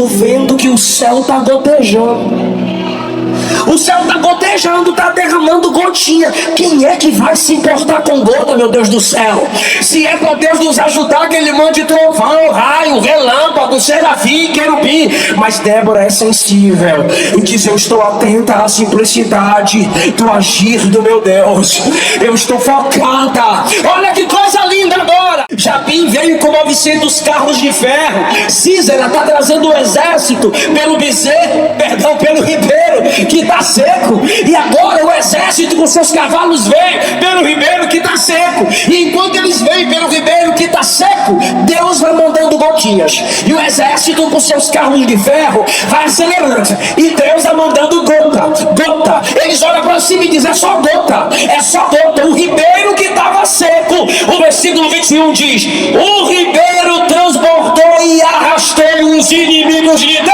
vendo que o céu está gotejando. O céu está gotejando, está derramando gotinha. Quem é que vai se importar com gota, meu Deus do céu? Se é para Deus nos ajudar, que Ele mande trovão, raio, relâmpago, serafim, querubim. Mas Débora é sensível e diz: eu estou atenta à simplicidade do agir do meu Deus. Eu estou focada. Olha que coisa linda agora. Jabim veio com 900 carros de ferro. Císera está trazendo um exército pelo ribeiro que está seco. E agora o exército com seus cavalos vem pelo ribeiro que está seco. E enquanto eles vêm pelo ribeiro que está seco, Deus vai mandando gotinhas. E o exército com seus carros de ferro vai acelerando. E Deus vai mandando gota. Eles olham para cima e dizem: é só gota. O ribeiro que estava seco. O versículo 21 diz: o ribeiro transbordou e arrastou os inimigos de Deus.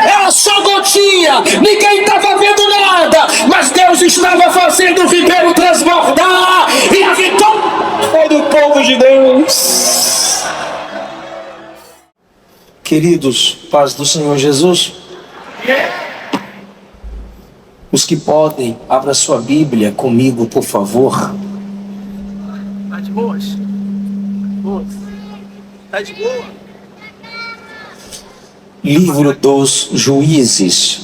Era só gotinha, ninguém estava vendo nada, mas Deus estava fazendo o ribeiro transbordar e a vitória foi do povo de Deus. Queridos, paz do Senhor Jesus. Os que podem, abra sua Bíblia comigo, por favor. Tá de boas? Tá de boa? Livro dos Juízes,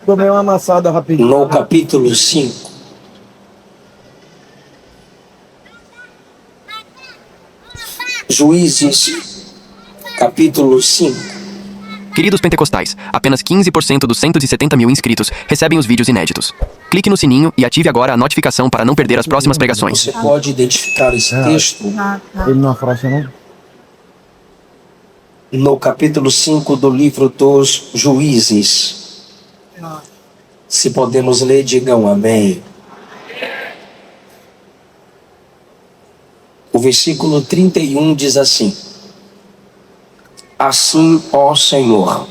Tomei uma amassada rapidinho. no capítulo 5. Juízes, capítulo 5. Queridos pentecostais, apenas 15% dos 170 mil inscritos recebem os vídeos inéditos. Clique no sininho e ative agora a notificação para não perder as próximas pregações. Você pode identificar esse texto Ele não afrouxa, não? no capítulo 5 do livro dos Juízes. Se podemos ler, digam amém. O versículo 31 diz assim: assim, ó Senhor,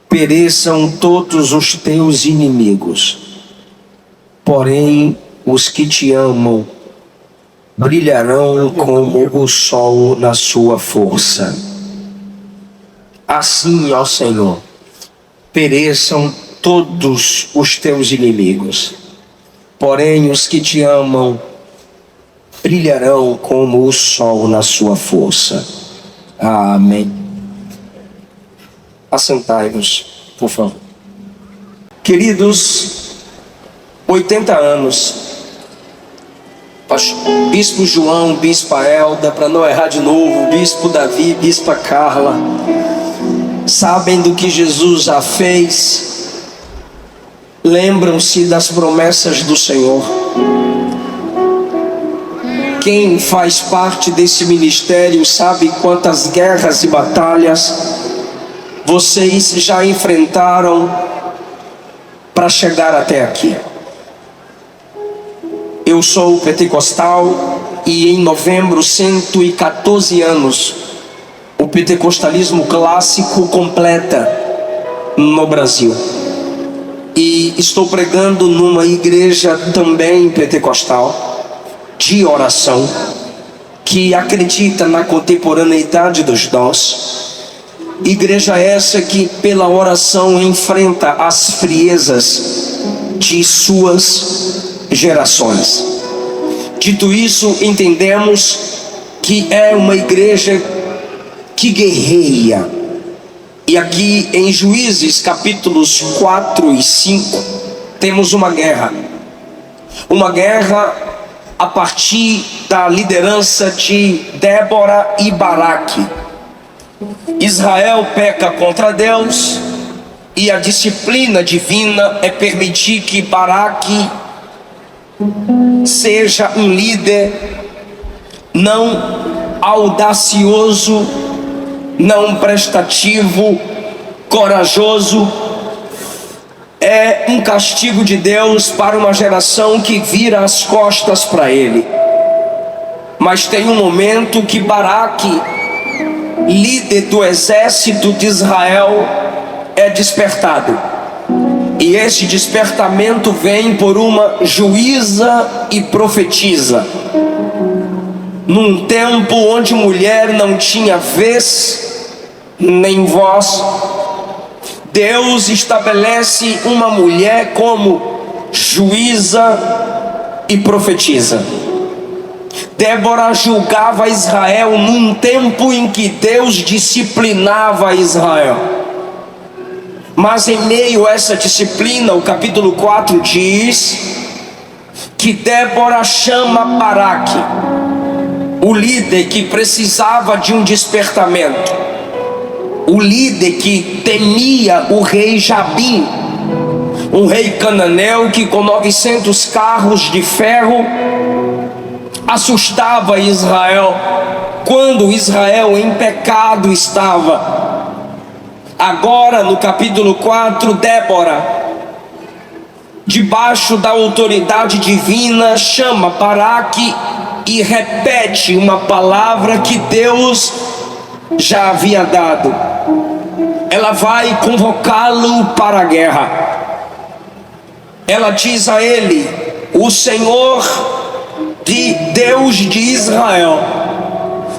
pereçam todos os teus inimigos, porém os que te amam brilharão como o sol na sua força. Assim, ó Senhor, pereçam todos os teus inimigos, porém os que te amam brilharão como o sol na sua força. Amém. Assentai-vos, por favor. Queridos, 80 anos, Bispo João, Bispa Elda, para não errar de novo, Bispo Davi, Bispa Carla, sabem do que Jesus já fez, lembram-se das promessas do Senhor. Quem faz parte desse ministério sabe quantas guerras e batalhas vocês já enfrentaram para chegar até aqui. Eu sou pentecostal e em novembro, 114 anos, o pentecostalismo clássico completa no Brasil. E estou pregando numa igreja também pentecostal, de oração, que acredita na contemporaneidade dos dons. Igreja essa que pela oração enfrenta as friezas de suas gerações. Dito isso, entendemos que é uma igreja que guerreia. E aqui em Juízes capítulos 4 e 5 temos uma guerra a partir da liderança de Débora e Baraque. Israel peca contra Deus e a disciplina divina é permitir que Baraque seja um líder não audacioso, não prestativo, corajoso. É um castigo de Deus para uma geração que vira as costas para ele. Mas tem um momento que Baraque, líder do exército de Israel, é despertado. E esse despertamento vem por uma juíza e profetisa. num tempo onde mulher não tinha vez nem voz, Deus estabelece uma mulher como juíza e profetiza. Débora julgava Israel num tempo em que Deus disciplinava Israel. Mas em meio a essa disciplina, o capítulo 4 diz que Débora chama Baraque, o líder que precisava de um despertamento, o líder que temia o rei Jabim, um rei cananeu que com 900 carros de ferro assustava Israel quando Israel em pecado estava. Agora no capítulo 4, Débora, debaixo da autoridade divina, chama Baraque e repete uma palavra que Deus já havia dado. Ela vai convocá-lo para a guerra. Ela diz a ele: o Senhor, Deus de Israel,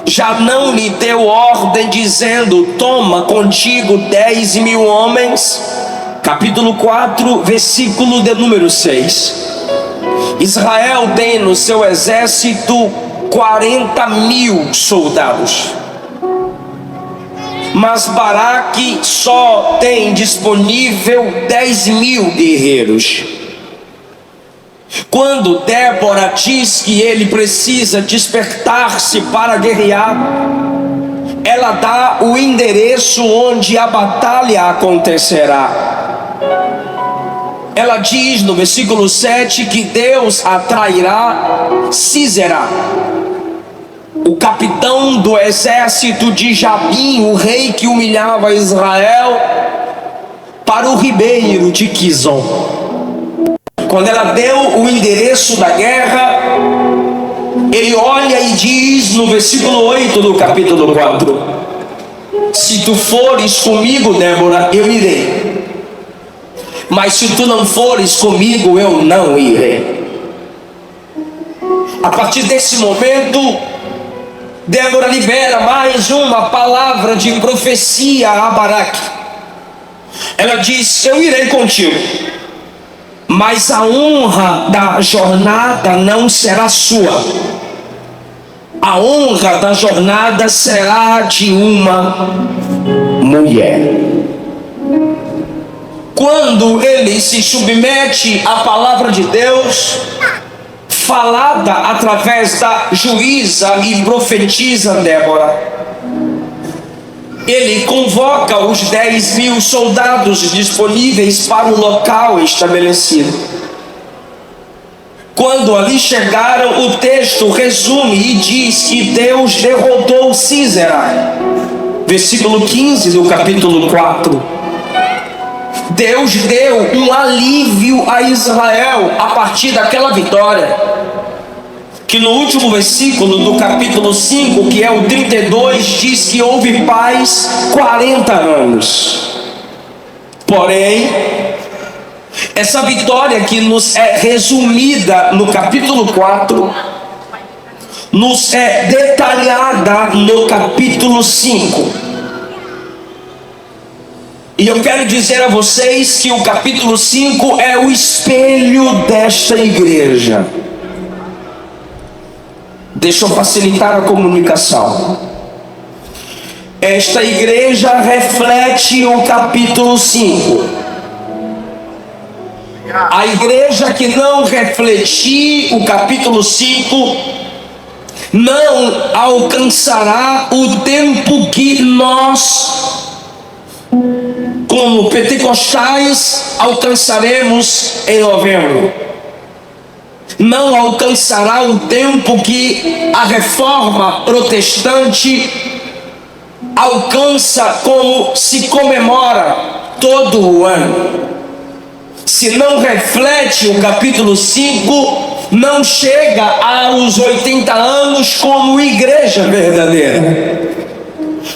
já não lhe deu ordem dizendo: toma contigo 10.000 homens? Capítulo 4, versículo de número 6. Israel tem no seu exército 40.000 soldados, mas Baraque só tem disponível 10.000 guerreiros. Quando Débora diz que ele precisa despertar-se para guerrear, ela dá o endereço onde a batalha acontecerá. Ela diz no versículo 7 que Deus atrairá Sísera, o capitão do exército de Jabim, o rei que humilhava Israel, para o ribeiro de Quizon. Quando ela deu o endereço da guerra, ele olha e diz no versículo 8 do capítulo 4: se tu fores comigo, Débora, eu irei, mas se tu não fores comigo, eu não irei. A partir desse momento, Débora libera mais uma palavra de profecia a Baraque. Ela diz: eu irei contigo, mas a honra da jornada não será sua. A honra da jornada será de uma mulher. Quando ele se submete à palavra de Deus, falada através da juíza e profetiza Débora, ele convoca os 10.000 soldados disponíveis para o local estabelecido. Quando ali chegaram, o texto resume e diz que Deus derrotou Sísera. Versículo 15 do capítulo 4. Deus deu um alívio a Israel a partir daquela vitória, que no último versículo do capítulo 5, que é o 32, diz que houve paz 40 anos. Porém, essa vitória que nos é resumida no capítulo 4, nos é detalhada no capítulo 5. E eu quero dizer a vocês que o capítulo 5 é o espelho desta igreja. Deixa eu facilitar a comunicação. Esta igreja reflete o capítulo 5. A igreja que não refletir o capítulo 5 não alcançará o tempo que nós, como pentecostais, alcançaremos em novembro. Não alcançará o tempo que a reforma protestante alcança, como se comemora todo o ano. Se não reflete o capítulo 5, não chega aos 80 anos como igreja verdadeira.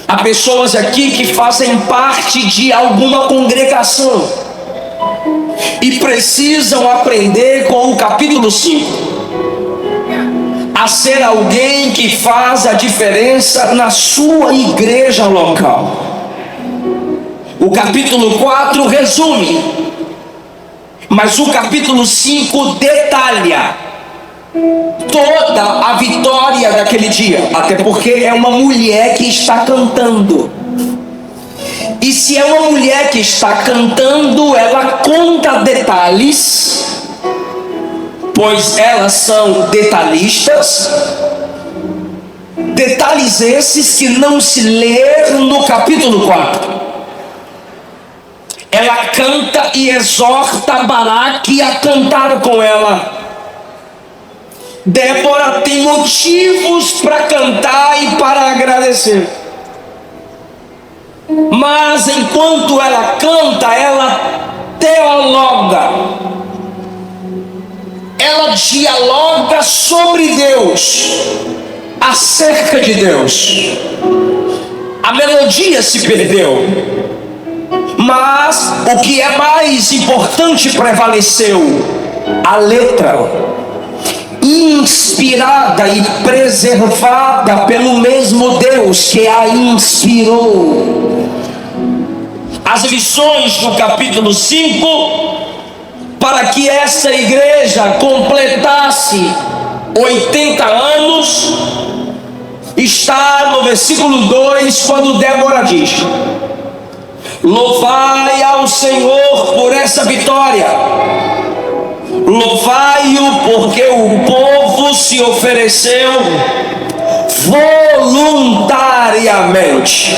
Há pessoas aqui que fazem parte de alguma congregação e precisam aprender com o capítulo 5. a ser alguém que faz a diferença na sua igreja local. O capítulo 4 resume, mas o capítulo 5 detalha toda a vitória daquele dia, até porque é uma mulher que está cantando. E se é uma mulher que está cantando, ela conta detalhes, pois elas são detalhistas, detalhes esses que não se lê no capítulo 4. Ela canta e exorta Baraque a cantar com ela. Débora tem motivos para cantar e para agradecer. Mas enquanto ela canta, ela teologa. Ela dialoga sobre Deus, acerca de Deus. A melodia se perdeu, mas o que é mais importante prevaleceu: a letra, inspirada e preservada pelo mesmo Deus que a inspirou. As lições do capítulo 5, para que essa igreja completasse 80 anos, está no versículo 2, quando Débora diz: louvai ao Senhor por essa vitória, louvai-o porque o povo se ofereceu voluntariamente.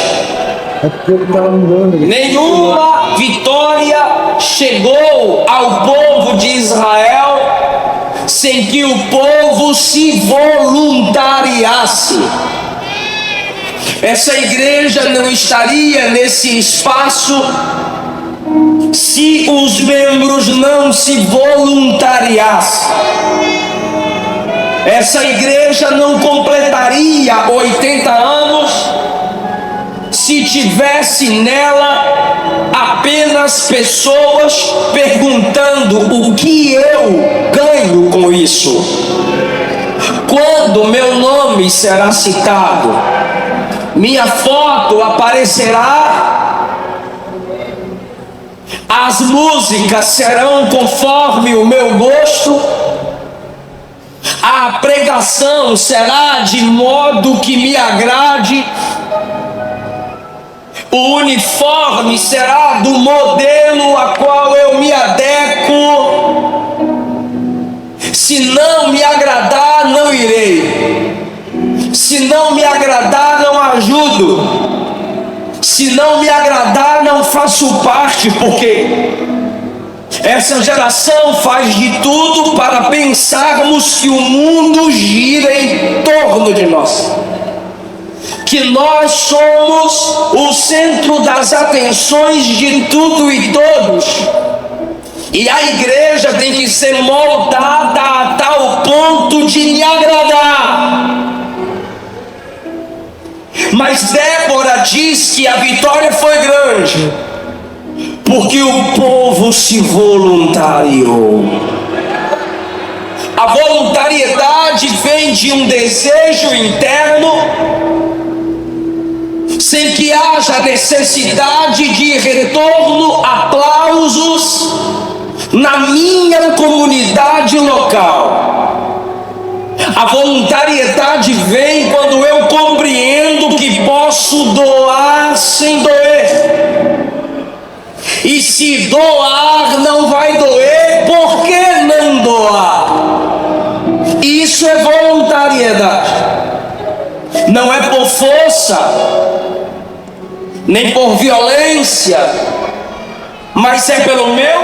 Nenhuma vitória chegou ao povo de Israel sem que o povo se voluntariasse. Essa igreja não estaria nesse espaço se os membros não se voluntariassem. Essa igreja não completaria 80 anos se tivesse nela apenas pessoas perguntando: o que eu ganho com isso? Quando meu nome será citado? Minha foto aparecerá? As músicas serão conforme o meu gosto? A pregação será de modo que me agrade? O uniforme será do modelo a qual eu me adequo? Se não me agradar, não irei. Se não me agradar, não ajudo. Se não me agradar, não faço parte, porque essa geração faz de tudo para pensarmos que o mundo gira em torno de nós, que nós somos o centro das atenções de tudo e todos, e a igreja tem que ser moldada a tal ponto de me agradar. Mas Débora diz que a vitória foi grande porque o povo se voluntariou. A voluntariedade vem de um desejo interno, sem que haja necessidade de retorno, aplausos na minha comunidade local. A voluntariedade vem quando eu compreendo que posso doar sem doer. E se doar não vai doer, por que não doar? Isso é voluntariedade. Não é por força, nem por violência, mas é pelo meu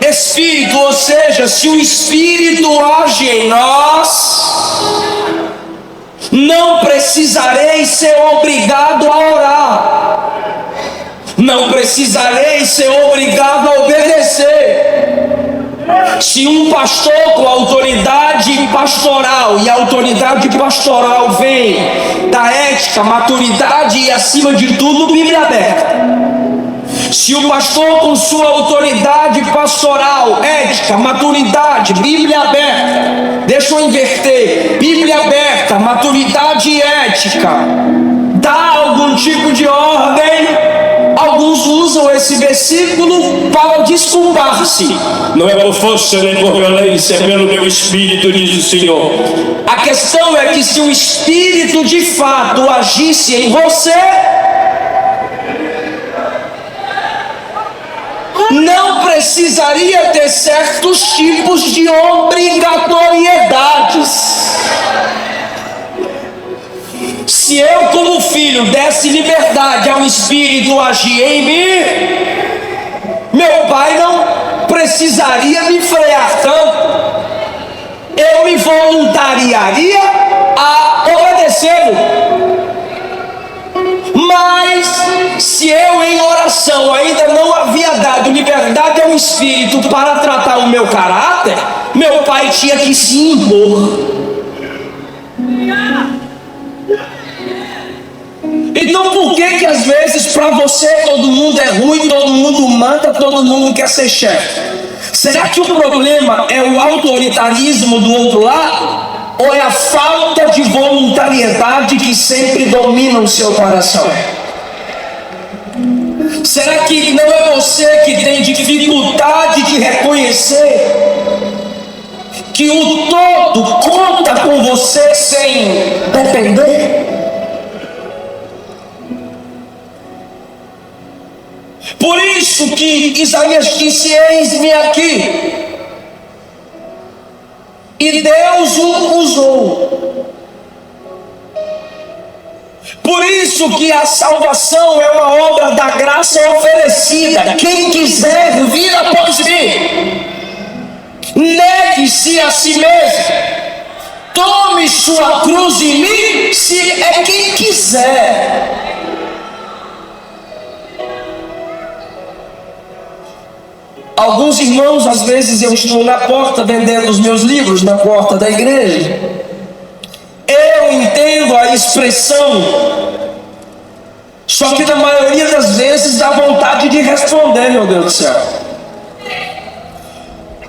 Espírito. Ou seja, se o Espírito age em nós, não precisarei ser obrigado a orar, não precisarei ser obrigado a obedecer. Se um pastor com autoridade pastoral, e a autoridade pastoral vem da ética, maturidade e, acima de tudo, Bíblia aberta, Se o pastor, com sua autoridade pastoral, ética, maturidade, Bíblia aberta, deixa eu inverter, Bíblia aberta, maturidade e ética, dá algum tipo de ordem, alguns usam esse versículo para desculpar-se. Não é por força nem por violência, é pelo meu espírito, diz o Senhor. A questão é que se o Espírito de fato agisse em você, não precisaria ter certos tipos de obrigatoriedades. Se eu, como filho, desse liberdade ao Espírito agir em mim, meu pai não precisaria me frear tanto. Eu me voluntariaria a obedecê-lo. Mas se eu em oração ainda não havia dado liberdade ao Espírito para tratar o meu caráter, meu pai tinha que se impor. Então por que às vezes para você todo mundo é ruim, todo mundo manda, todo mundo quer ser chefe? Será que o problema é o autoritarismo do outro lado? Ou é a falta de voluntariedade que sempre domina o seu coração? Será que não é você que tem dificuldade de reconhecer que o todo conta com você sem depender? Por isso que Isaías disse: eis-me aqui. E Deus o usou. Por isso que a salvação é uma obra da graça oferecida. Quem quiser vir após mim, negue-se a si mesmo, tome sua cruz em mim, se é quem quiser. Alguns irmãos, às vezes eu estou na porta vendendo os meus livros, na porta da igreja. Eu entendo a expressão, só que na maioria das vezes dá vontade de responder, meu Deus do céu.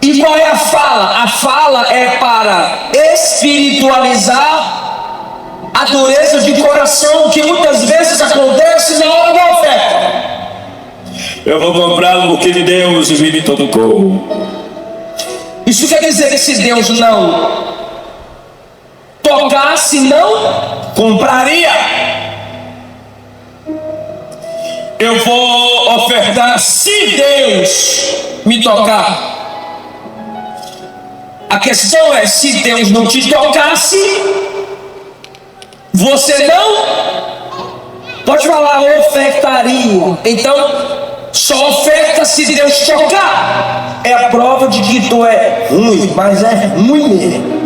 E qual é a fala? A fala é para espiritualizar a dureza de coração que muitas vezes acontece na hora da oferta. Eu vou comprá-lo porque Deus me tocou. Isso quer dizer que se Deus não tocasse, não compraria. Eu vou ofertar se Deus me tocar. A questão é, se Deus não te tocasse, você não pode falar ofertaria. Então só oferta se Deus tocar. É a prova de que tu é ruim, mas é ruim mesmo.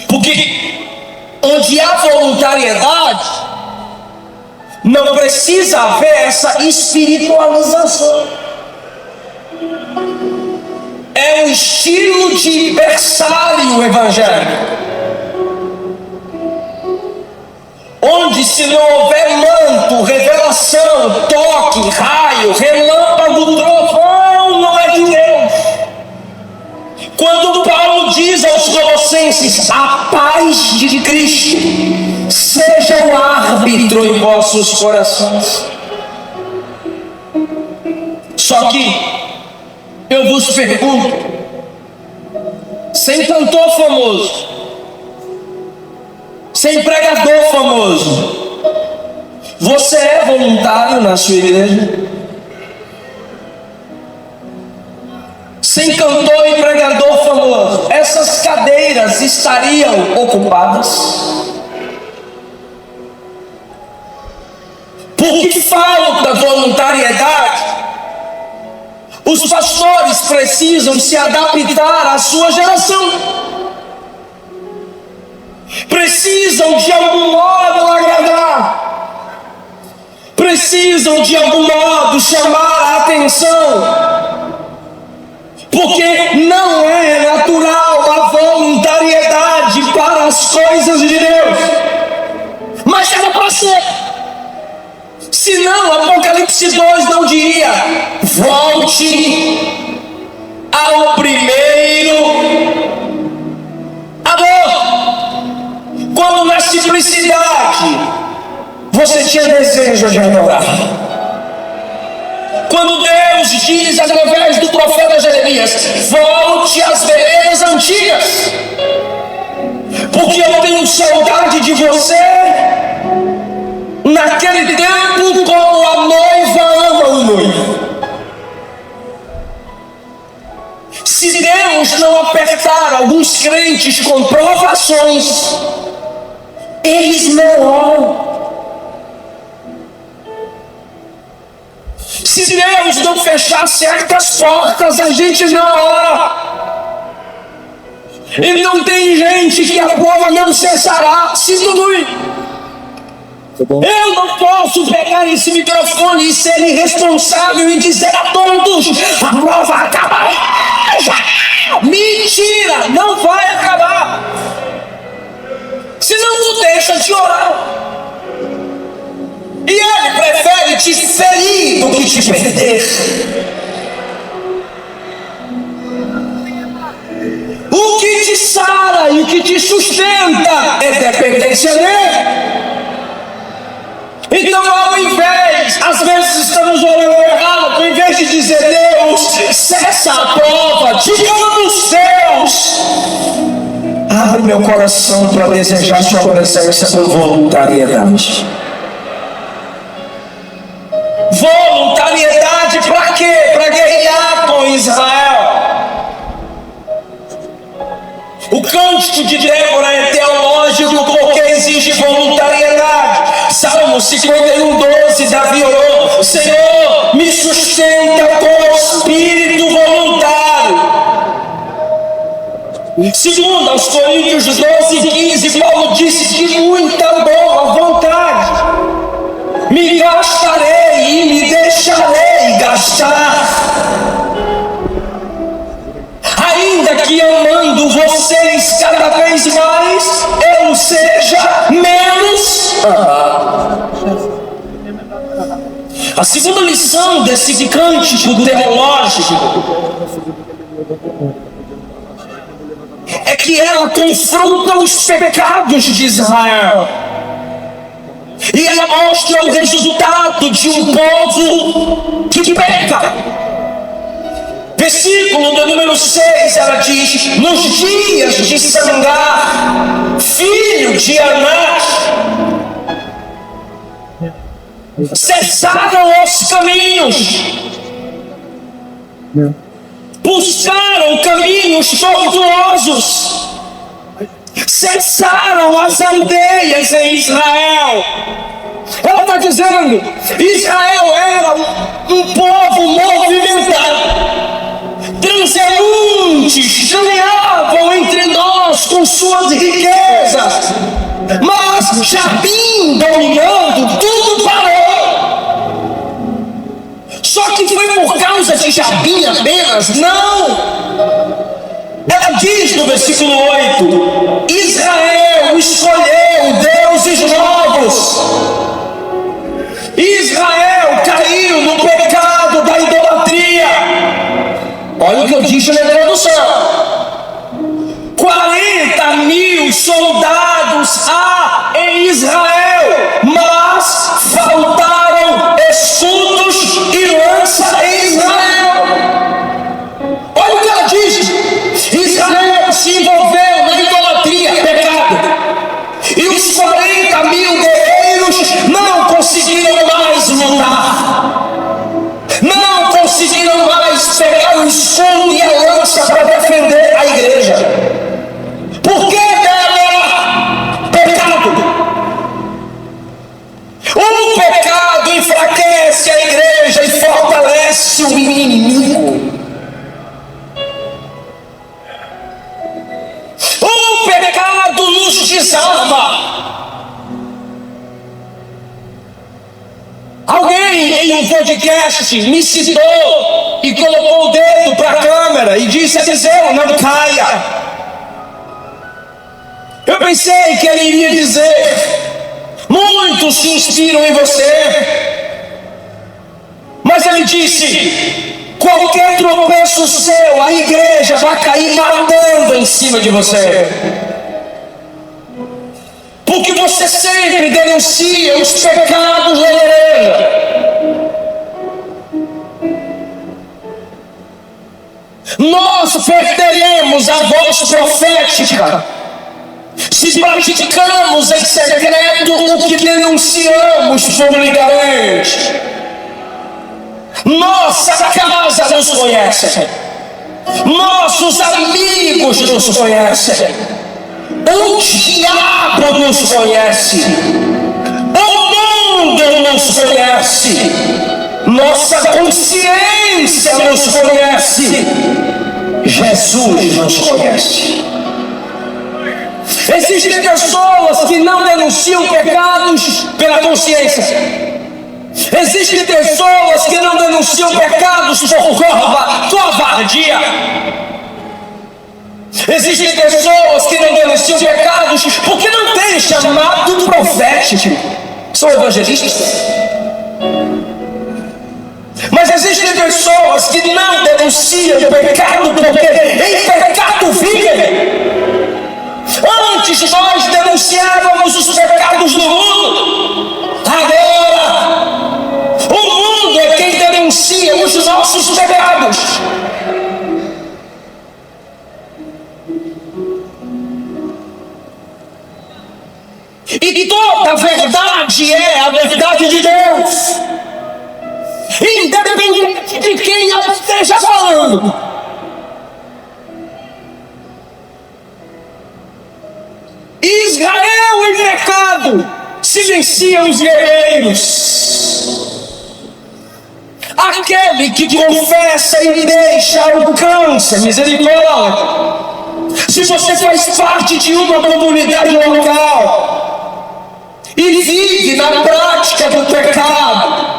Porque onde há voluntariedade, não precisa haver essa espiritualização. É um estilo de berçário evangélico, onde se não houver manto, revelação, toque, raio, relâmpago, trovão, não é de Deus. Quando Paulo diz aos Colossenses: a paz de Cristo seja o árbitro em vossos corações. Só que eu vos pergunto, sem cantor famoso, sem pregador famoso, você é voluntário na sua igreja? Sem cantor e pregador famoso, essas cadeiras estariam ocupadas? Porque falta voluntariedade, os pastores precisam se adaptar à sua geração. Precisam de algum modo agradar, precisam de algum modo chamar a atenção, porque não é natural a voluntariedade para as coisas de Deus, mas era para ser. Senão, Apocalipse 2 não diria: volte ao primeiro amor. Quando na simplicidade você tinha desejo de adorar. Quando Deus diz através do profeta Jeremias: volte às veredas antigas, porque eu tenho saudade de você. Naquele tempo, como a noiva ama o noivo. Se Deus não apertar alguns crentes com provações, eles não oram. Se Deus não fechar certas portas, a gente não ora. E não tem gente que a prova não cessará. Sinto muito. Eu não posso pegar esse microfone e ser irresponsável e dizer a todos: a prova acaba. Mentira, não vai acabar. Senão tu deixa de orar. E ele prefere te ferir do que te perder. O que te sara e o que te sustenta é dependência dele. Então, ao invés, às vezes estamos orando errado, ao invés de dizer: Deus, cessa a prova, diga nos céus, abre meu coração para desejar sua presença com voluntariedade. Voluntariedade para quê? Para guerrear com Israel. O cântico de Débora é teológico porque exige voluntariedade. Salmo 51:12, Davi orou: Senhor, me sustenta com espírito voluntário. Segundo aos Coríntios 12:15, Paulo disse: de muita boa vontade me gastarei e me deixarei gastar. Ainda que amando vocês cada vez mais, eu seja menos. A segunda lição desse cântico teológico é que ela confronta os pecados de Israel. E ela mostra o resultado de um povo que peca. Versículo do número 6, ela diz: nos dias de Sangar, filho de Anás, cessaram os caminhos, buscaram caminhos tortuosos, cessaram as aldeias em Israel. Ela está dizendo: Israel era um povo movimentado. Transeuntes caminhavam entre nós com suas riquezas, mas Jabim dominando, tudo parou. Só que foi por causa de Jabim apenas? Não! Ela diz no versículo 8: Israel escolheu deuses novos. Israel caiu no pecado da idolatria. Olha o que eu disse na tradução: 40.000 soldados há em Israel, mas faltaram escudos e lança em Israel. Olha o que ela diz: Israel se envolveu na idolatria, pecado, e os 40.000 guerreiros não conseguiram mais lutar. Não conseguiram mais pegar o escudo e a lança para defender a igreja. Por que dela? Pecado. O pecado enfraquece a igreja e fortalece o inimigo. O pecado nos desarma. Alguém em um podcast me citou e colocou o dedo para a câmera e disse: Eliseu, não caia. Eu pensei que ele iria dizer: muitos se inspiram em você, ele disse: qualquer tropeço seu, a igreja vai cair matando em cima de você. Porque você sempre denuncia os pecados da igreja. Nós perderemos a voz profética se praticamos em secreto o que denunciamos publicamente. Nossa casa nos conhece, nossos amigos nos conhecem, o diabo nos conhece, o mundo nos conhece, nossa consciência nos conhece, Jesus nos conhece. Existem pessoas que não denunciam pecados pela consciência. Existem pessoas que não denunciam pecados por covardia. Existem pessoas que não denunciam pecados porque não têm chamado profético. São evangelistas. Mas existem pessoas que não denunciam pecado porque em pecado vivem. Antes nós denunciávamos os pecados do mundo. Agora o mundo é quem denuncia os nossos pecados. E toda a verdade é a verdade de Deus, independente de quem ela esteja falando. Israel em pecado silencia os guerreiros. Aquele que confessa e deixa alcança misericórdia. Se você faz parte de uma comunidade local e vive na prática do pecado,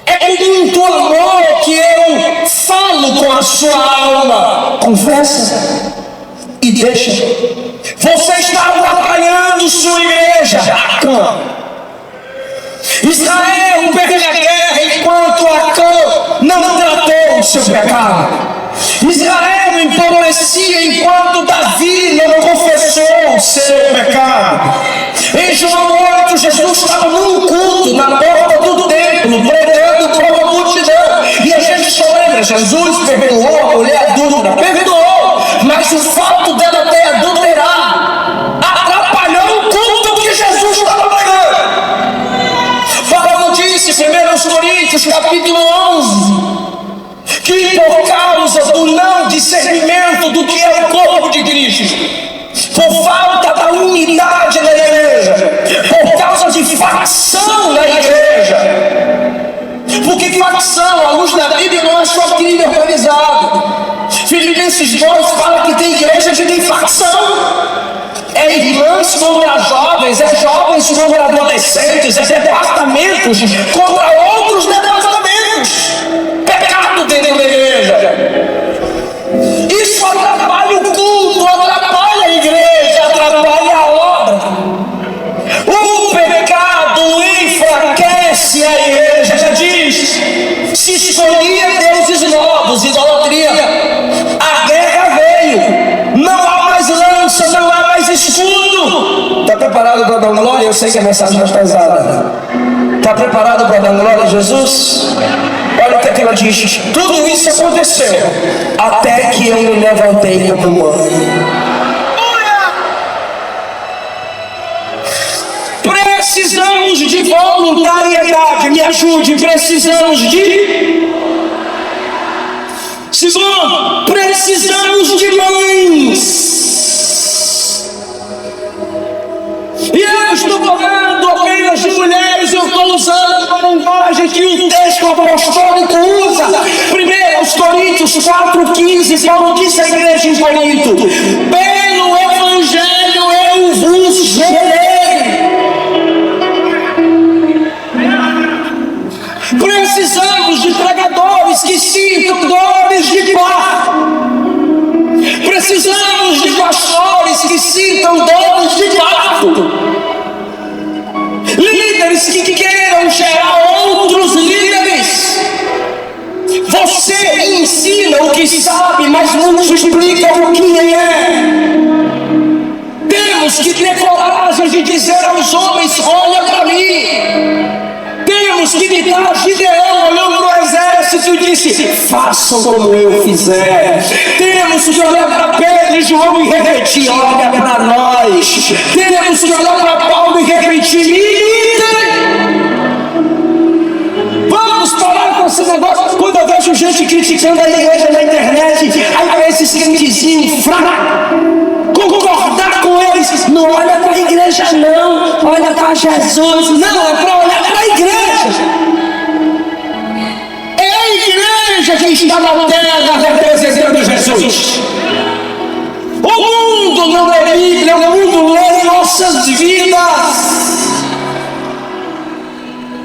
é com muito amor que eu falo com a sua alma. Confessa e deixa. Você está atrapalhando sua igreja. Acã. Israel perde a guerra enquanto Acã não tratou o seu pecado. Israel empobrecia enquanto Davi não confessou o seu pecado. Em João 8, Jesus estava num culto na porta do templo, pregando para uma multidão. E a gente só lembra: Jesus perdoou a mulher adúltera, perdoou, mas o fato dela ter adulterado atrapalhou o culto que Jesus estava pregando. Paulo disse, 1 Coríntios capítulo 11, que por causa do não discernimento do que é o corpo de Cristo, por falta da unidade na igreja, por causa de facção na igreja, porque facção, à luz da Bíblia, não é só crime organizado. Filipenses 2 fala que tem igreja que tem facção. É irmãs contra jovens, é jovens contra adolescentes, é departamentos contra outros departamentos. Pecado dentro da igreja. Isso atrapalha o culto, atrapalha a igreja, atrapalha a obra. O pecado enfraquece a igreja. Já diz: se escolhia deuses novos, idolatria, a guerra veio. Não há mais lança, não há mais escudo. Está preparado para dar glória? Eu sei que a mensagem é pesada. Está preparado para dar glória a Jesus? Olha o que ela diz: tudo isso aconteceu até que eu me levantei como humano. Precisamos de voluntariedade. Me ajude. Precisamos de... Segundo, precisamos de mães. E eu estou falando apenas de mulheres. Eu estou usando uma linguagem que o texto apostólico usa. Primeiro, aos Coríntios 4,15, Paulo disse à igreja em Corinto: pelo evangelho eu vos gerei. Precisamos de pregadores que sintam dores de parto. Precisamos de pastores que sintam dores de parto. Líderes que queiram gerar outros líderes. mas muitos explicam o que é. Temos que ter coragem de dizer aos homens: olha para mim. Temos que imitar Gideão, olhou para o exército e disse: façam como eu fizer. Temos que olhar para Pedro e João e repetir: olha para nós. Temos que olhar para Paulo e repetir: imitem. Vamos parar com esse negócio. Quando eu vejo gente criticando a igreja na internet, aí vem esses crentezinhos fracos. Concordar com eles, não olha para a igreja não, olha para Jesus, não, é para olhar para a igreja. É a igreja que está na terra representando Jesus. O mundo não é Bíblia, o mundo lê nossas vidas.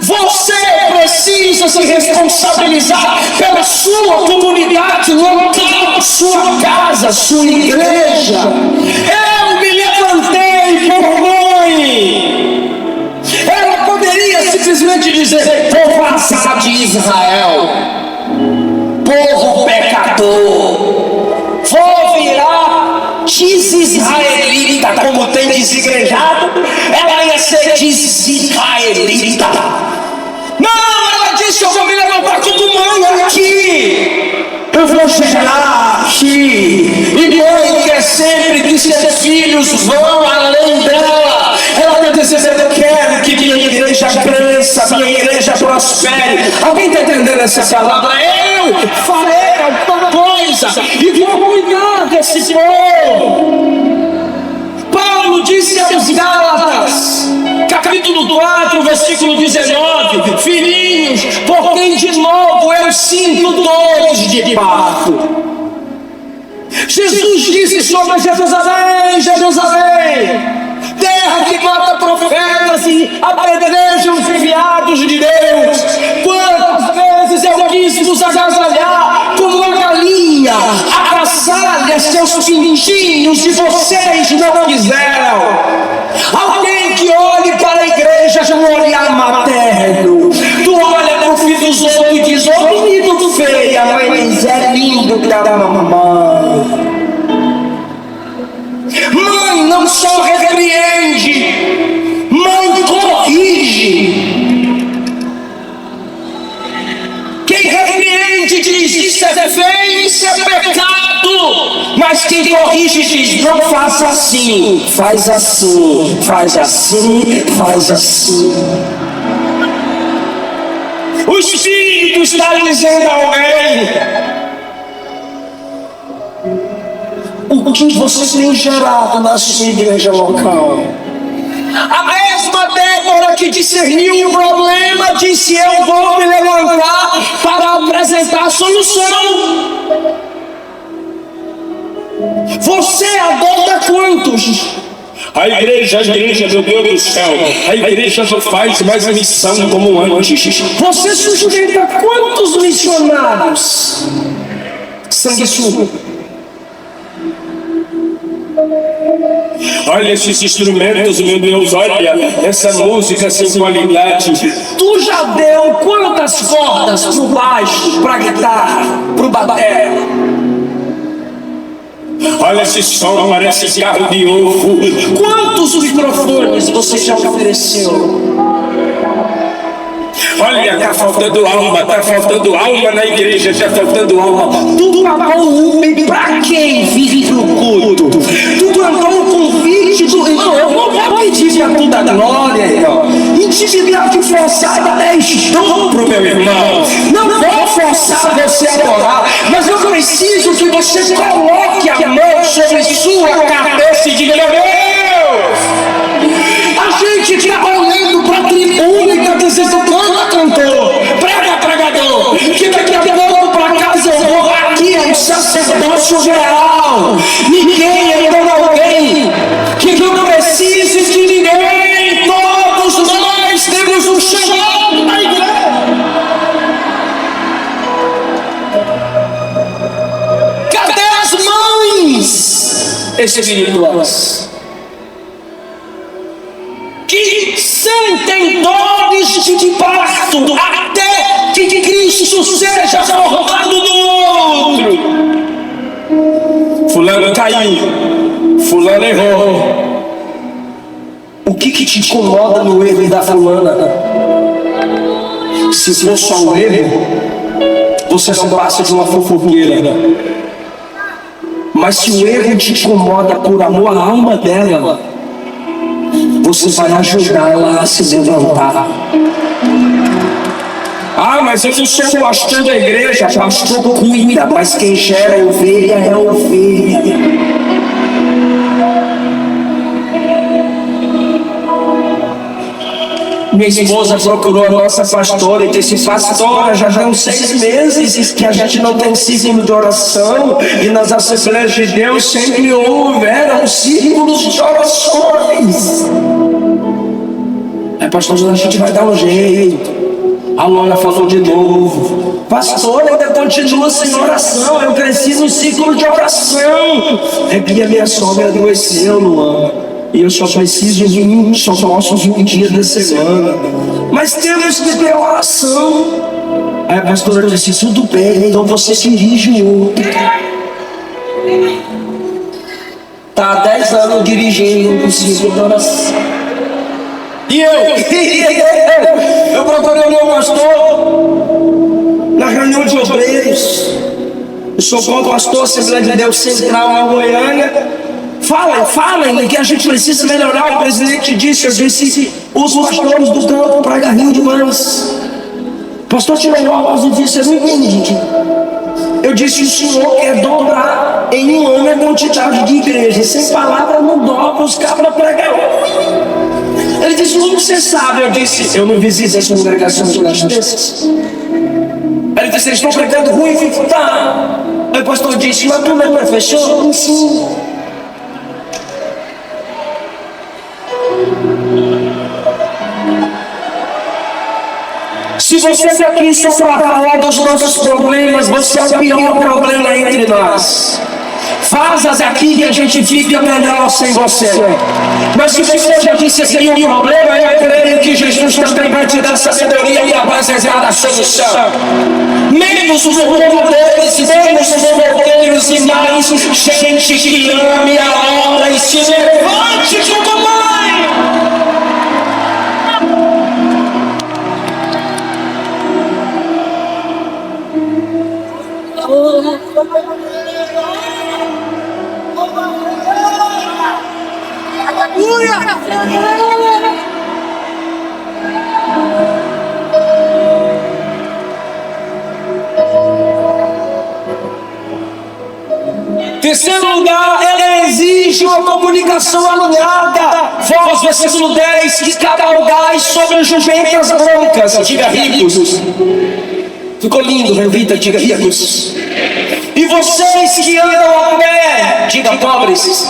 Você precisa se responsabilizar pela sua comunidade local, sua casa, sua igreja. Eu me levantei por mãe. Ela poderia simplesmente dizer: povo azar de Israel, povo pecador, vou virar desisraelita, como tem desigrejado. Ela ia ser desisraelita. Não, ela disse: eu vou me levantar como mãe aqui. Eu vou chegar aqui. E mãe quer sempre que seus filhos vão além dela. Ela está dizendo: eu quero que minha igreja cresça, minha igreja prospere. Alguém está entendendo essa palavra? Eu farei alguma coisa e vou cuidar desse povo. Paulo disse aos Gálatas, capítulo 4, versículo 19: filhinhos, por quem de novo eu sinto dores de parto. Jesus disse sobre Jerusalém, Jerusalém, terra que mata profetas e apedreja os enviados de Deus. Quantas vezes eu quis vos agasalhar como uma galinha, agasalha seus pintinhos e vocês não quiseram. Alguém que olhe para a igreja de um olhar materno. Tu olha para o filho dos outros e diz: ô menino feia, mas é lindo que a mamãe. Mãe não só repreende, mãe corrige. Quem repreende diz: isso é feio, isso é pecado. Mas quem corrige diz: não faça assim, faz assim, faz assim, faz assim. O Espírito está dizendo a alguém: o que você tem gerado na sua igreja local? A mesma Débora que discerniu o problema disse: eu vou me levantar para apresentar a solução. Você adota quantos? A igreja, meu Deus do céu, a igreja não faz mais missão como antes. Você sustenta quantos missionários? Sanguessuga. Olha esses instrumentos, meu Deus, olha essa música sem qualidade. Tu já deu quantas cordas pro baixo, pra guitarra, pro bateria? Olha esse som, parece carro de ovo. Quantos microfones você já ofereceu? Olha, tá faltando alma na igreja, tá faltando alma. Tu pagou um Uber pra quem vir pro culto? Tu mandou um convite do irmão. Eu não vou pedir pra tu dar glória, irmão. Intimidade forçada é estupro, meu irmão. Não vou forçar você a orar, mas eu preciso que você coloque a mão sobre sua cabeça e diga: meu Deus! A gente está olhando pra tribuna e está dizendo: canta, cantor, prega, pregador, que daqui a pouco pra casa eu vou. Aqui é um sacerdócio real. Ninguém é igual a alguém que não precise de ninguém. Todos nós temos um chamado na igreja. Cadê as mães espirituais que sentem dores de parto até que Cristo seja formado no outro? incomoda no erro da fulana? Se for só um erro, você não passa de uma fofoqueira. Mas se o erro te incomoda por amor à alma dela, você vai ajudar ela a se levantar. Ah, mas eu não sou pastor da igreja. Pastor cuida, mas quem gera a ovelha é a ovelha. Minha esposa procurou a nossa pastora e disse: pastora, já uns 6 meses que a gente não tem ciclo de oração, e nas Assembleias de Deus sempre houveram círculos de orações. Pastor, a gente vai dar um jeito. A Lona falou de novo: pastor, ainda continua sem oração, eu preciso um ciclo de oração. É que a minha sogra adoeceu, Luan, e eu só preciso de só posso 20 dias da semana. Mas temos que ter oração. Aí a pastora disse: tudo bem, então você se dirige outro. Tá há 10 anos dirigindo um ciclo de oração. E eu procurei o meu pastor na reunião de obreiros. Eu sou bom pastor, Assembleia de Deus Central na Goiânia. Falem que a gente precisa melhorar. O presidente disse: eu disse, os pastores do campo para Rio demais. O pastor tirou óculos e disse: eu não entendi. Eu disse: o senhor quer dobrar em um ano a quantidade de igrejas. Sem palavra não dobra, os cabras pregam. Ele disse: como você sabe? Eu disse: eu não visito as congregações dessas. Ele disse: eles estão pregando ruim. Eu fico: tá. Aí o pastor disse: mas tu não é professor? Sim. Se você está aqui só para falar dos nossos problemas, você é o pior problema entre nós. Fazas aqui que a gente fica melhor sem você. Mas se você já disse que tem um problema, eu creio que Jesus também vai te dar sabedoria e apresentar a solução. Menos os louvores, menos os louvores e mais gente que ame a obra e se levante como mãe. Terceiro lugar, ela exige uma comunicação alinhada. Vós, versículo 10, que cavalgais sobre as jumentas brancas. Diga ricos. Ficou lindo, Revita, diga ricos. E vocês que andam a pé, diga pobres.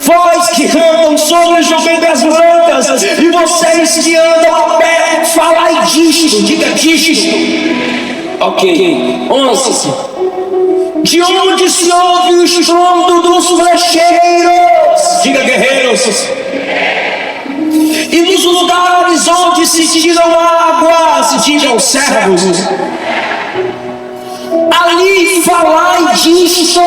Vós que andam sobre as jumentas brancas, e vocês que andam a pé, falai disto, diga disto. Ok. 11. De onde se ouve o estrondo dos flecheiros, diga guerreiros. E nos lugares onde se tiram águas, digam servos. Ali falai disto.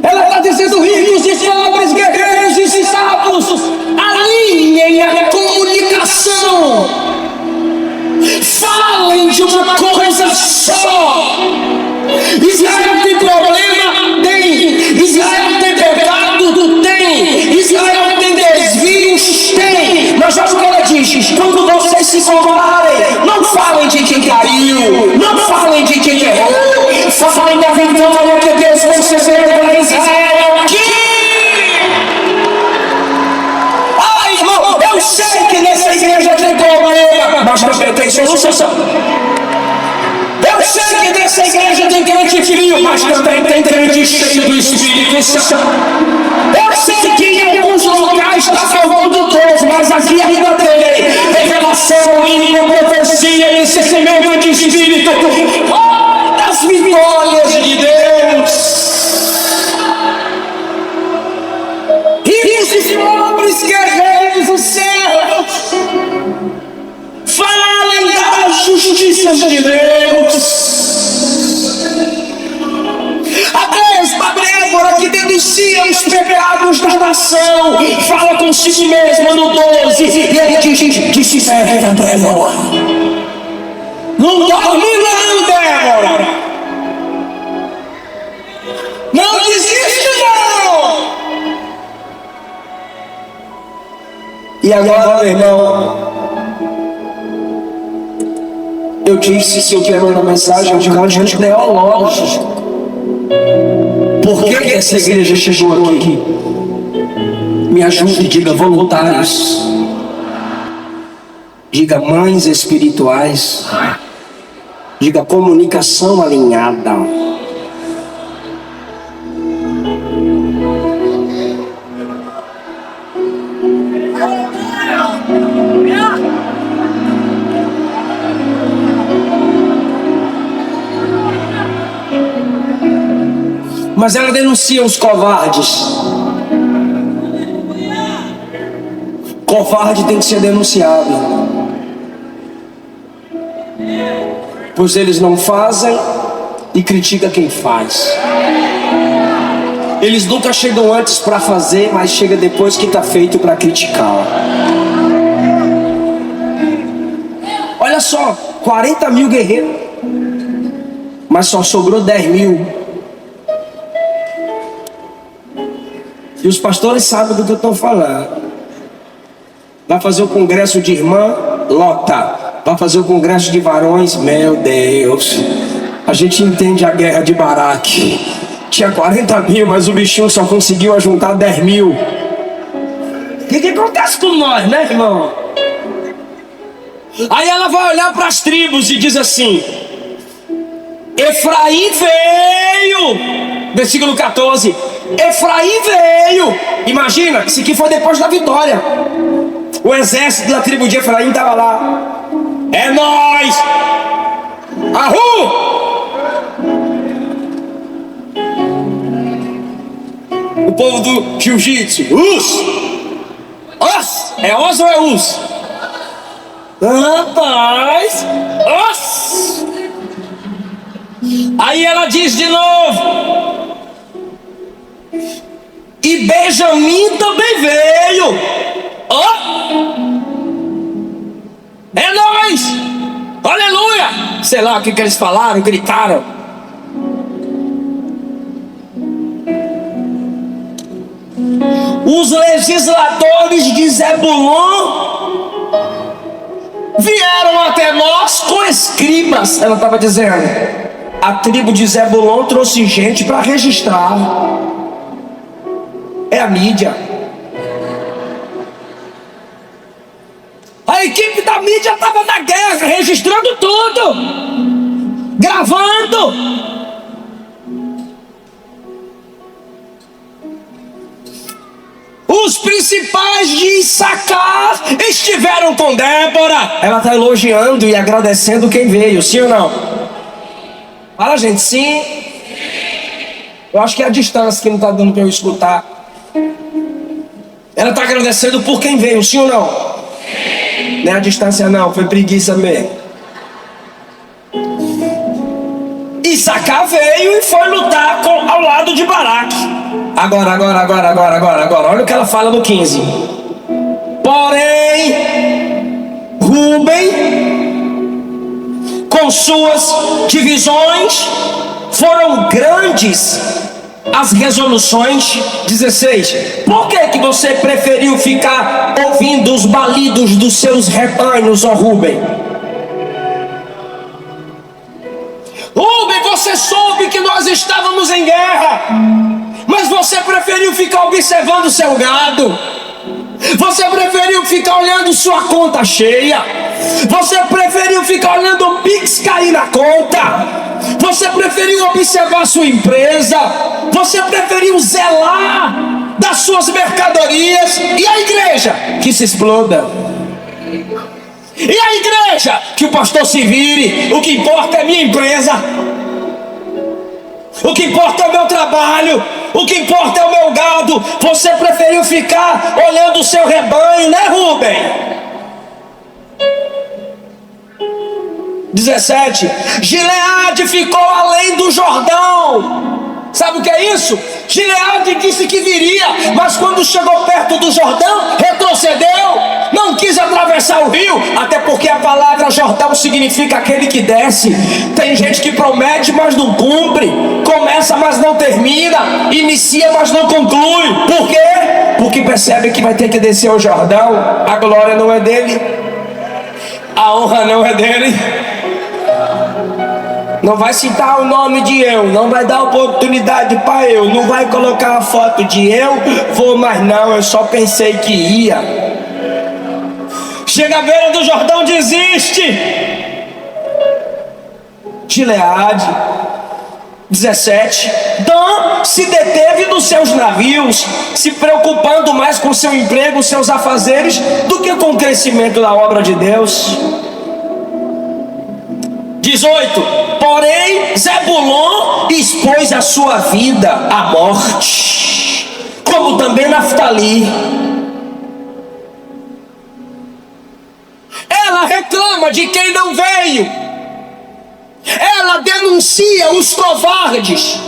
Ela está dizendo: ricos e pobres, guerreiros e sábios, alinhem a comunicação. Falem de uma coisa só. Israel tem problema? Tem. Israel tem pecado? Tem. Israel tem desvios? Tem. Mas olha o que ela diz: quando vocês se comparem, não falem de quem caiu, não falem de quem errou, falem da vitória que Deus concedeu para Israel aqui. Ai, irmão, eu sei que nessa igreja tem problema, mas também tem solução. Eu sei que nessa igreja tem crente frio, mas também tem crente cheio do Espírito Santo. Eu sei que em alguns locais está faltando Deus, mas aqui ainda tem revelação, língua, profecia e discernimento de Espírito. Oh, das vitórias de Deus. Ricos e pobres, guerreiros e servos, falem da justiça de Deus. A Deus, Padre, Débora que denuncia os pecados da nação, fala consigo mesma no 12, e ele disse Débora, não dorme não, Débora, não desiste não. E agora, meu irmão, eu disse, se eu quero uma mensagem de grande teológico. Por que essa igreja chegou aqui? Me ajude, diga voluntários, diga mães espirituais, diga comunicação alinhada. Mas ela denuncia os covardes. Covarde tem que ser denunciado, pois eles não fazem e critica quem faz. Eles nunca chegam antes para fazer, mas chega depois que está feito para criticar. Olha só, 40 mil guerreiros, mas só sobrou 10 mil. E os pastores sabem do que eu estou falando. Vai fazer o congresso de irmã, lota. Vai fazer o congresso de varões, meu Deus. A gente entende a guerra de Baraque. Tinha 40 mil, mas o bichinho só conseguiu juntar 10 mil. O que acontece com nós, né, irmão? Aí ela vai olhar para as tribos e diz assim: Efraim veio. Versículo 14. Efraim veio. Imagina, isso aqui foi depois da vitória. O exército da tribo de Efraim estava lá. É nós. Arru! O povo do jiu-jitsu. Os. É os ou é os? Rapaz. Os. Aí ela diz de novo: e Benjamim também veio. É nós. Aleluia. Sei lá o que eles falaram, gritaram. Os legisladores de Zebulon vieram até nós com escribas. Ela estava dizendo, a tribo de Zebulon trouxe gente para registrar. É a mídia. A equipe da mídia estava na guerra, registrando tudo, gravando. Os principais de Issacar estiveram com Débora. Ela está elogiando e agradecendo quem veio, sim ou não? Fala, gente, sim. Eu acho que é a distância que não está dando para eu escutar. Ela está agradecendo por quem veio, sim ou não? Não é a distância não, foi preguiça mesmo. Issacar veio e foi lutar ao lado de Baraque. Agora. Olha o que ela fala no 15. Porém, Rúben, com suas divisões, foram grandes as resoluções. 16. Por que você preferiu ficar ouvindo os balidos dos seus rebanhos, ó Rúben? Rúben, você soube que nós estávamos em guerra, mas você preferiu ficar observando o seu gado. Você preferiu ficar olhando sua conta cheia. Você preferiu ficar olhando o Pix cair na conta. Você preferiu observar sua empresa. Você preferiu zelar das suas mercadorias. E a igreja? Que se exploda. E a igreja? Que o pastor se vire. O que importa é minha empresa. O que importa é o meu trabalho. O que importa é o meu gado. Você preferiu ficar olhando o seu rebanho, né, Rúben? 17. Gileade ficou além do Jordão. Sabe o que é isso? Gileade disse que viria, mas quando chegou perto do Jordão, retrocedeu, não quis atravessar o rio, até porque a palavra Jordão significa aquele que desce. Tem gente que promete, mas não cumpre, começa, mas não termina, inicia, mas não conclui. Por quê? Porque percebe que vai ter que descer o Jordão. A glória não é dele, a honra não é dele. Não vai citar o nome de eu, não vai dar oportunidade para eu, não vai colocar a foto de eu, vou, mas não, eu só pensei que ia. Chega à beira do Jordão, desiste. Gileade. 17. Dan se deteve dos seus navios, se preocupando mais com seu emprego, seus afazeres, do que com o crescimento da obra de Deus. 18. Porém, Zebulon expôs a sua vida à morte, como também Naftali. Ela reclama de quem não veio, ela denuncia os covardes.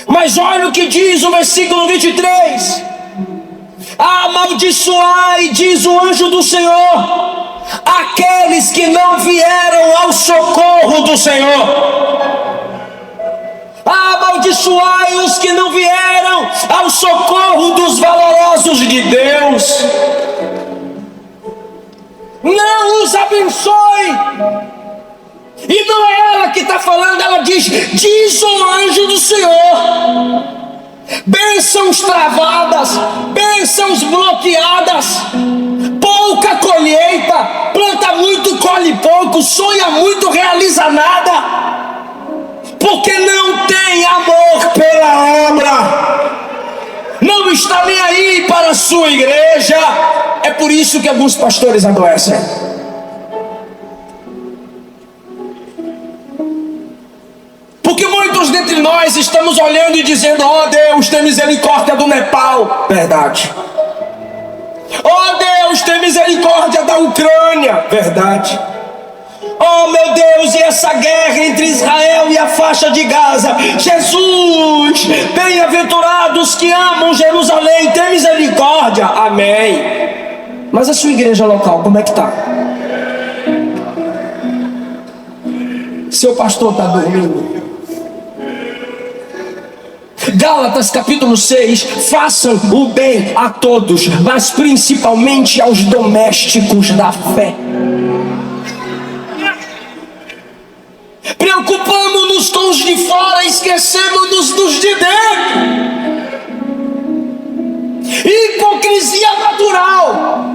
Mas olha o que diz o versículo 23: amaldiçoai, diz o anjo do Senhor, aqueles que não vieram ao socorro do Senhor. Amaldiçoai os que não vieram ao socorro dos valorosos de Deus. Não os abençoe. E não é ela que está falando, ela diz o anjo do Senhor. Bênçãos travadas, bênçãos bloqueadas, pouca colheita, planta muito, colhe pouco, sonha muito, realiza nada, porque não tem amor pela obra, não está nem aí para a sua igreja. É por isso que alguns pastores adoecem. Porque muitos dentre nós estamos olhando e dizendo: ó Deus, tem misericórdia do Nepal. Verdade. Ó Deus, tem misericórdia da Ucrânia. Verdade. Oh meu Deus, e essa guerra entre Israel e a faixa de Gaza? Jesus, bem-aventurados que amam Jerusalém, tem misericórdia. Amém. Mas a sua igreja local, como é que está? Seu pastor está dormindo? Gálatas capítulo 6: façam o bem a todos, mas principalmente aos domésticos da fé. Preocupamos-nos com os de fora, esquecemos-nos dos de dentro. Hipocrisia natural.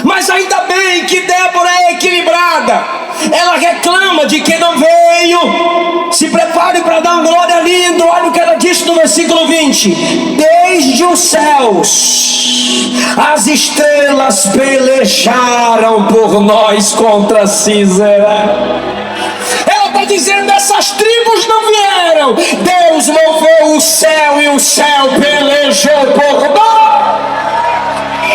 Mas ainda bem que Débora é equilibrada. Ela reclama de quem não veio. Se prepare para dar uma glória linda. Olha o que ela diz no versículo 20: desde os céus as estrelas pelejaram por nós contra Císera. Ela está dizendo: essas tribos não vieram, Deus moveu o céu e o céu pelejou por nós.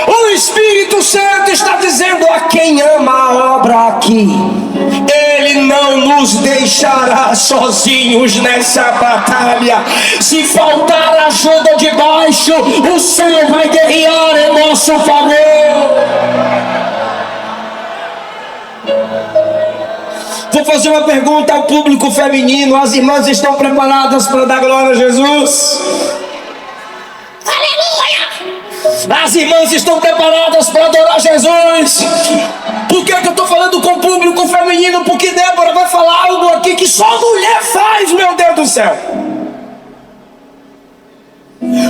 O Espírito Santo está dizendo a quem ama a obra aqui: Ele não nos deixará sozinhos nessa batalha. Se faltar ajuda de baixo, o céu vai guerrear em nosso favor. Vou fazer uma pergunta ao público feminino: as irmãs estão preparadas para dar glória a Jesus? Aleluia! As irmãs estão preparadas para adorar Jesus? Por que eu estou falando com o público feminino? Porque Débora vai falar algo aqui que só mulher faz, meu Deus do céu.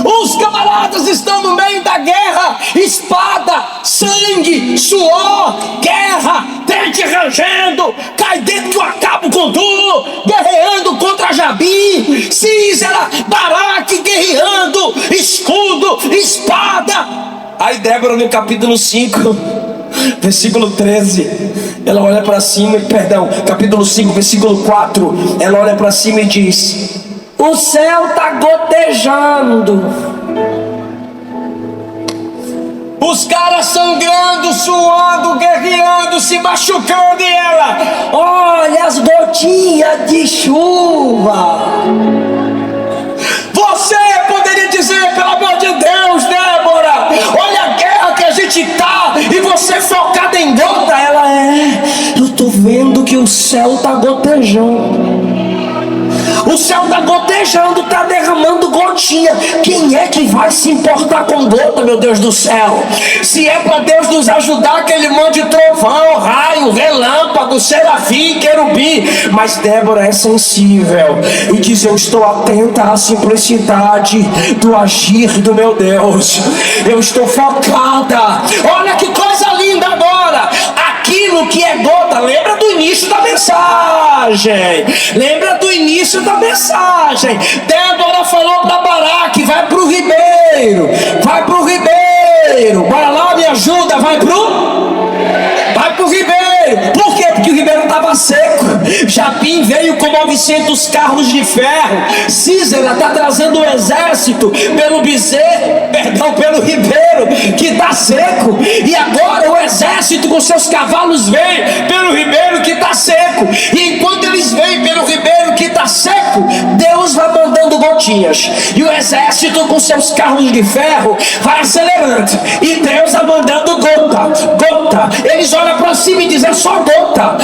Os camaradas estão no meio da guerra, espada, sangue, suor, guerra, dente rangendo, cai dentro que eu acabo com tudo, guerreando contra Jabi, Císera, Baraque, guerreando, escudo, espada. Aí Débora no capítulo 5, versículo 13, ela olha para cima, capítulo 5, versículo 4, ela olha para cima e diz: o céu está gotejando, Os caras sangrando, suando, guerreando, se machucando e ela, olha as gotinhas de chuva. Você poderia dizer, pelo amor de Deus, Débora, olha a guerra que a gente tá e você focada em gota. Ela eu tô vendo que o céu tá gotejando. O céu tá gotejando, tá derramando gotinha. Quem é que vai se importar com gota, meu Deus do céu? Se é para Deus nos ajudar, que Ele mande trovão, raio, relâmpago, serafim, querubim. Mas Débora é sensível e diz, eu estou atenta à simplicidade do agir do meu Deus. Eu estou focada. Olha que coisa linda agora. Aquilo que é gota, lembra do início da mensagem. Lembra do início da mensagem. Débora falou para Baraque, vai pro ribeiro. Vai pro ribeiro. Bora lá, me ajuda, vai pro ribeiro. Por quê? Porque o ribeiro estava seco. Japim veio com 900 carros de ferro. Císera está trazendo um exército pelo pelo ribeiro que está seco. E agora o exército com seus cavalos vem pelo ribeiro que está seco. E enquanto eles vêm pelo ribeiro que está seco, Deus vai mandando gotinhas. E o exército com seus carros de ferro vai acelerando. E Deus vai mandando gota. Eles olham para cima e dizem, é só gota.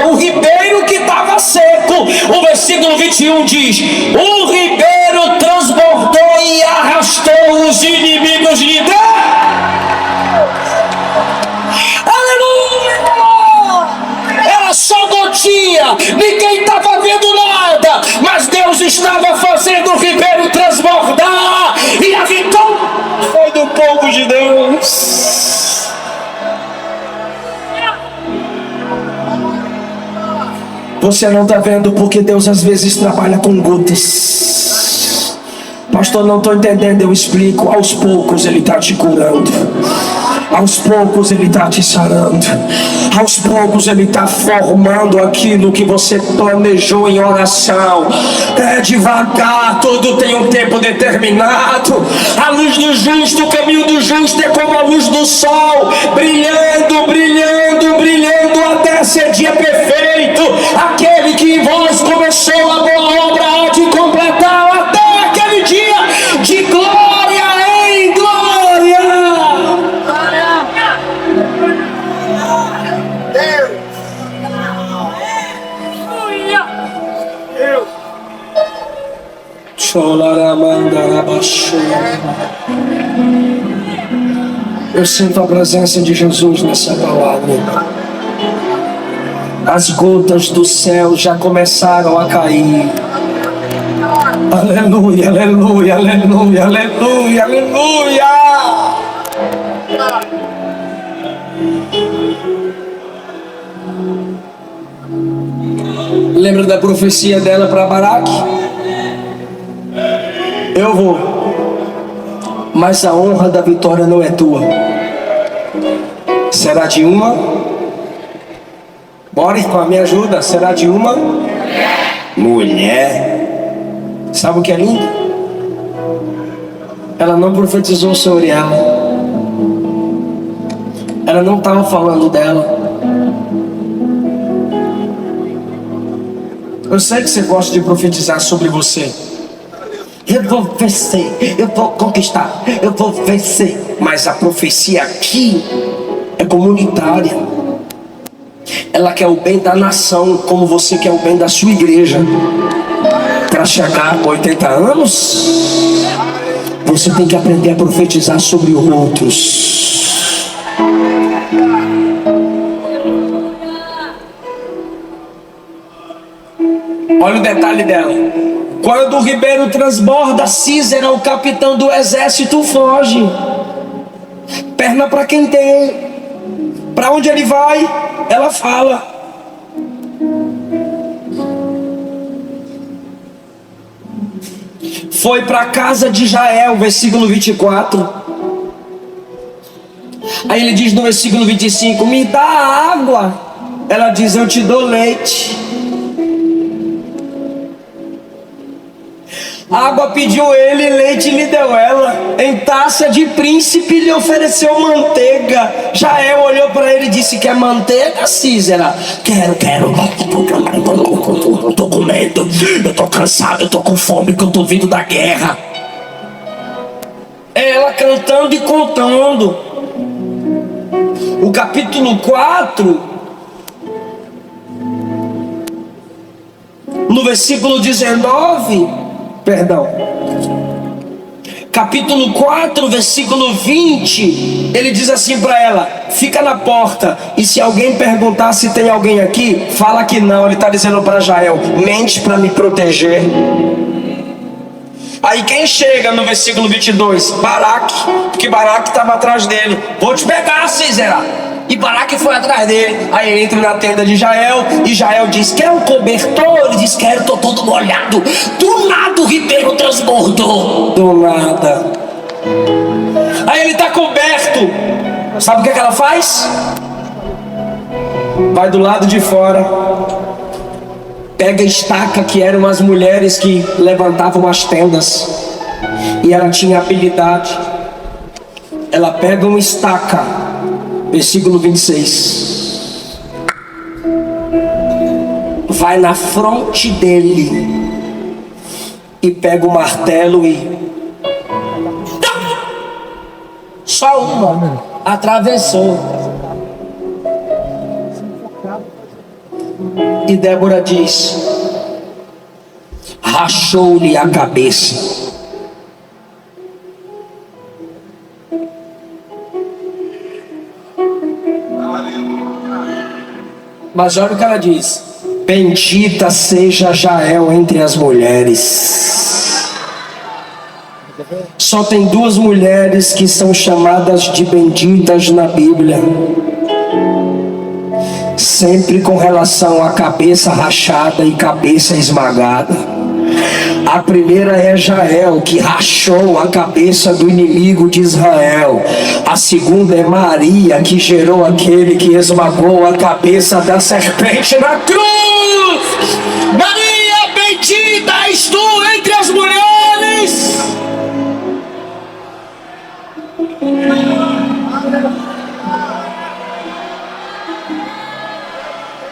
O ribeiro que estava seco. O versículo 21 diz, o ribeiro transbordou e arrastou os inimigos de Deus. Aleluia! Era só gotinha, ninguém estava vendo nada, mas Deus estava fazendo o ribeiro transbordar, e a vitória foi do povo de Deus. Você não está vendo porque Deus às vezes trabalha com gotas. Pastor, não estou entendendo, eu explico. Aos poucos Ele está te curando. Aos poucos Ele está te sarando. Aos poucos Ele está formando aquilo que você planejou em oração. É devagar, tudo tem um tempo determinado. A luz do justo, o caminho do justo é como a luz do sol, brilhando, brilhando, brilhando até ser dia perfeito. Aquele que em vós começou a boa obra há de completar até aquele dia de glória em glória. Eu sinto a presença de Jesus nessa palavra. As gotas do céu já começaram a cair. Aleluia, aleluia, aleluia, aleluia, aleluia. Lembra da profecia dela para Baraque? Eu vou, mas a honra da vitória não é tua. Será de uma? Bora, irmã, me ajuda. Será de uma mulher. Sabe o que é lindo? Ela não profetizou sobre ela. Ela não estava falando dela. Eu sei que você gosta de profetizar sobre você. Eu vou vencer, eu vou conquistar, eu vou vencer. Mas a profecia aqui é comunitária. Ela quer o bem da nação, como você quer o bem da sua igreja. Para chegar com 80 anos, você tem que aprender a profetizar sobre outros. Olha o detalhe dela. Quando o ribeiro transborda, Císera, o capitão do exército, foge. Perna para quem tem. Para onde ele vai? Ela fala. Foi para a casa de Jael, versículo 24. Aí ele diz no versículo 25: me dá água. Ela diz: eu te dou leite. Água pediu ele, leite lhe deu ela. Em taça de príncipe lhe ofereceu manteiga. Jael olhou para ele e disse: quer manteiga, Císera? Quero. Eu tô com medo, eu tô cansado, eu tô com fome, que eu tô vindo da guerra. Ela cantando e contando. O capítulo 4, no versículo 19, perdão, capítulo 4, versículo 20, ele diz assim para ela: fica na porta, e se alguém perguntar se tem alguém aqui, fala que não. Ele está dizendo para Jael: mente para me proteger. Aí quem chega no versículo 22? Baraque, porque Baraque estava atrás dele. Vou te pegar, Císera. E Baraque foi atrás dele. Aí ele entra na tenda de Jael, e Jael diz: quer um cobertor? Ele diz: quero, tô todo molhado. Do nada o ribeiro transbordou. Do nada. Aí ele está coberto. Sabe o que ela faz? Vai do lado de fora, pega a estaca, que eram as mulheres que levantavam as tendas, e ela tinha habilidade. Ela pega uma estaca, versículo 26, vai na fronte dele e pega o martelo e só uma atravessou. E Débora diz: rachou-lhe a cabeça. Mas olha o que ela diz: bendita seja Jael entre as mulheres. Só tem duas mulheres que são chamadas de benditas na Bíblia, sempre com relação à cabeça rachada e cabeça esmagada. A primeira é Jael, que rachou a cabeça do inimigo de Israel. A segunda é Maria, que gerou aquele que esmagou a cabeça da serpente na cruz. Maria, bendita és tu entre as mulheres.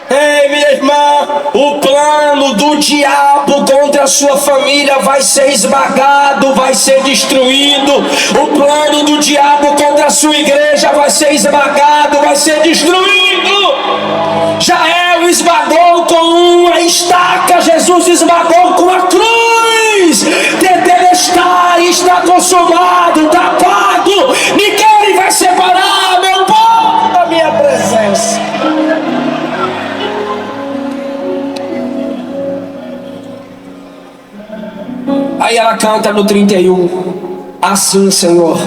Ei, minha irmã, o plano do diabo contra a sua família vai ser esmagado, vai ser destruído. O plano do diabo contra a sua igreja vai ser esmagado, vai ser destruído. Jael esmagou com uma estaca, Jesus esmagou com a cruz. Tetelestai, está consumado, está pago. Ninguém vai separar meu povo da minha presença. Aí ela canta no 31: assim, Senhor,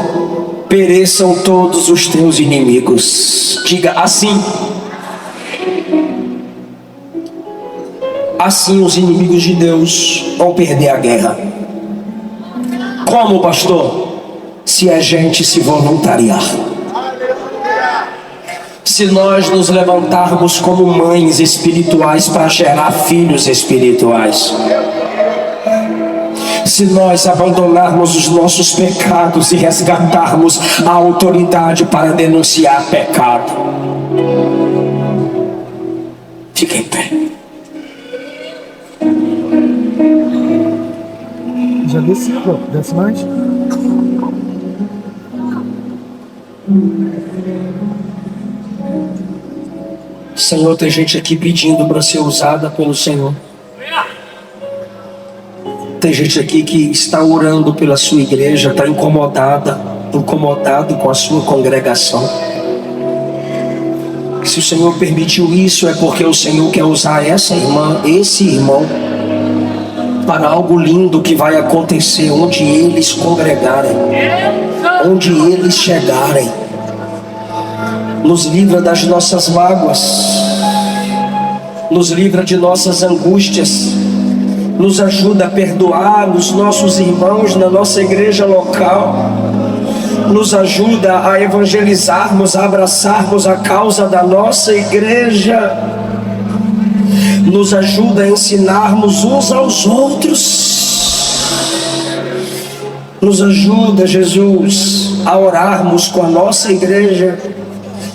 pereçam todos os teus inimigos. Diga assim: assim os inimigos de Deus vão perder a guerra. Como, pastor? Se a gente se voluntariar. Se nós nos levantarmos como mães espirituais para gerar filhos espirituais. Se nós abandonarmos os nossos pecados e resgatarmos a autoridade para denunciar pecado. Fique em pé. Já desci, pô. Desce mais. Senhor, tem gente aqui pedindo para ser usada pelo Senhor. Tem gente aqui que está orando pela sua igreja, está incomodado com a sua congregação. Se o Senhor permitiu isso, é porque o Senhor quer usar essa irmã, esse irmão, para algo lindo que vai acontecer onde eles congregarem, onde eles chegarem. Nos livra das nossas mágoas, nos livra de nossas angústias, nos ajuda a perdoar os nossos irmãos na nossa igreja local, nos ajuda a evangelizarmos, a abraçarmos a causa da nossa igreja, nos ajuda a ensinarmos uns aos outros. Nos ajuda, Jesus, a orarmos com a nossa igreja.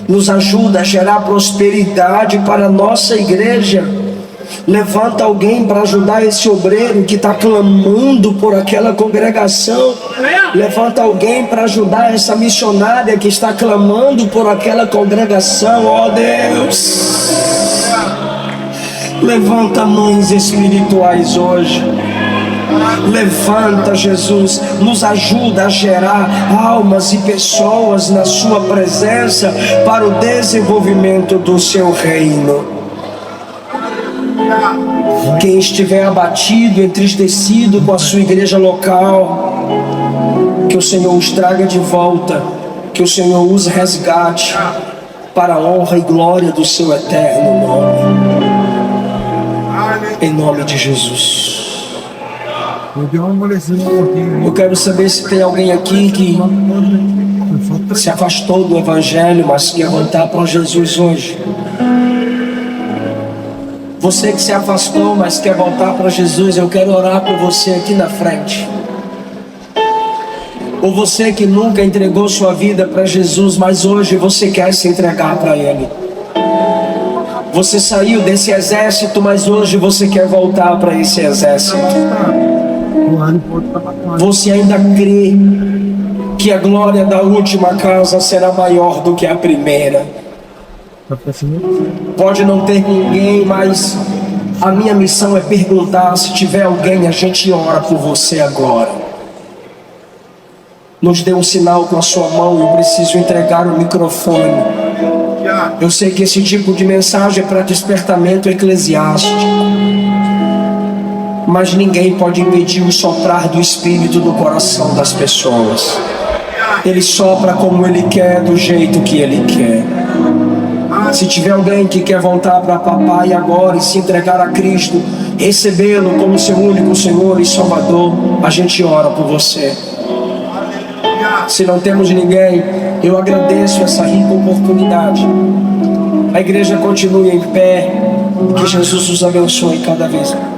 Nos ajuda a gerar prosperidade para a nossa igreja. Levanta alguém para ajudar esse obreiro que está clamando por aquela congregação. Levanta alguém para ajudar essa missionária que está clamando por aquela congregação. Ó Deus, levanta mães espirituais hoje. Levanta, Jesus, nos ajuda a gerar almas e pessoas na sua presença para o desenvolvimento do seu reino. Quem estiver abatido, entristecido com a sua igreja local, que o Senhor os traga de volta, que o Senhor os resgate para a honra e glória do seu eterno nome. Em nome de Jesus. Eu dei uma molezinha um pouquinho. Eu quero saber se tem alguém aqui que se afastou do Evangelho, mas quer voltar para Jesus hoje. Você que se afastou, mas quer voltar para Jesus, eu quero orar por você aqui na frente. Ou você que nunca entregou sua vida para Jesus, mas hoje você quer se entregar para Ele. Você saiu desse exército, mas hoje você quer voltar para esse exército. Você ainda crê que a glória da última casa será maior do que a primeira. Pode não ter ninguém, mas a minha missão é perguntar. Se tiver alguém, a gente ora por você agora. Nos dê um sinal com a sua mão. Eu preciso entregar o microfone. Eu sei que esse tipo de mensagem é para despertamento eclesiástico, mas ninguém pode impedir o soprar do Espírito no coração das pessoas. Ele sopra como Ele quer, do jeito que Ele quer. Se tiver alguém que quer voltar para papai agora e se entregar a Cristo, recebê-lo como seu único Senhor e Salvador, a gente ora por você. Se não temos ninguém, eu agradeço essa rica oportunidade. A igreja continue em pé. Que Jesus nos abençoe cada vez mais.